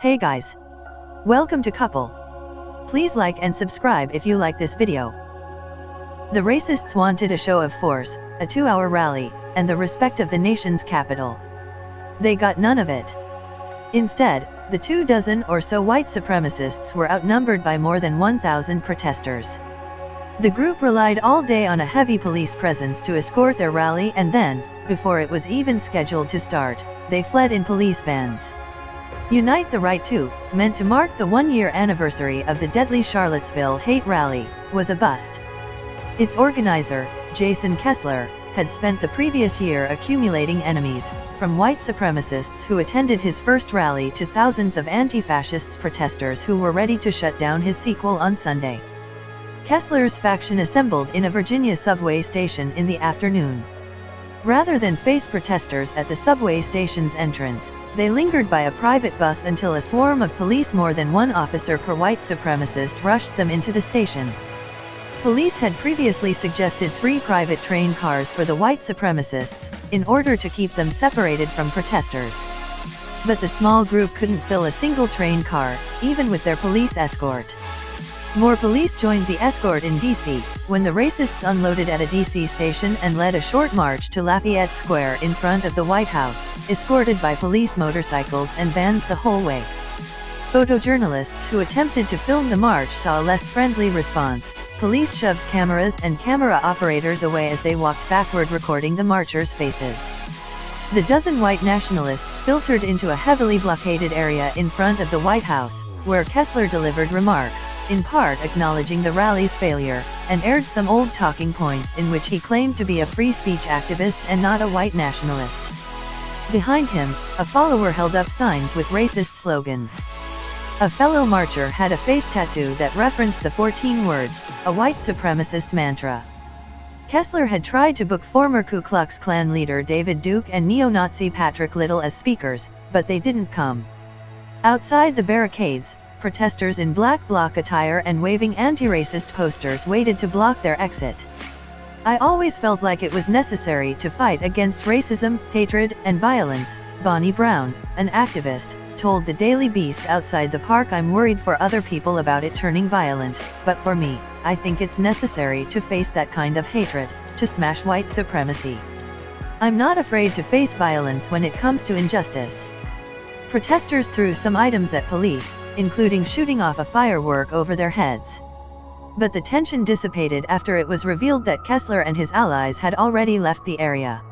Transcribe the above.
Hey guys! Welcome to Couple. Please like and subscribe if you like this video. The racists wanted a show of force, a 2-hour rally, and the respect of the nation's capital. They got none of it. Instead, the 24 or so white supremacists were outnumbered by more than 1,000 protesters. The group relied all day on a heavy police presence to escort their rally, and then, before it was even scheduled to start, they fled in police vans. Unite the Right To, meant to mark the 1-year anniversary of the deadly Charlottesville hate rally, was a bust. Its organizer, Jason Kessler, had spent the previous year accumulating enemies, from white supremacists who attended his first rally to thousands of anti-fascist protesters who were ready to shut down his sequel on Sunday. Kessler's faction assembled in a Virginia subway station in the afternoon. Rather than face protesters at the subway station's entrance, they lingered by a private bus until a swarm of police, more than one officer per white supremacist, rushed them into the station. Police had previously suggested 3 private train cars for the white supremacists, in order to keep them separated from protesters. But the small group couldn't fill a single train car, even with their police escort. More police joined the escort in D.C., when the racists unloaded at a D.C. station and led a short march to Lafayette Square in front of the White House, escorted by police motorcycles and vans the whole way. Photojournalists who attempted to film the march saw a less friendly response. Police shoved cameras and camera operators away as they walked backward, recording the marchers' faces. The dozen white nationalists filtered into a heavily blockaded area in front of the White House, where Kessler delivered remarks, in part acknowledging the rally's failure, and aired some old talking points in which he claimed to be a free speech activist and not a white nationalist. Behind him, a follower held up signs with racist slogans. A fellow marcher had a face tattoo that referenced the 14 words, a white supremacist mantra. Kessler had tried to book former Ku Klux Klan leader David Duke and neo-Nazi Patrick Little as speakers, but they didn't come. Outside the barricades, protesters in black bloc attire and waving anti-racist posters waited to block their exit. "I always felt like it was necessary to fight against racism, hatred, and violence," Bonnie Brown, an activist, told the Daily Beast outside the park. "I'm worried for other people about it turning violent, but for me, I think it's necessary to face that kind of hatred, to smash white supremacy. I'm not afraid to face violence when it comes to injustice." Protesters threw some items at police, including shooting off a firework over their heads. But the tension dissipated after it was revealed that Kessler and his allies had already left the area.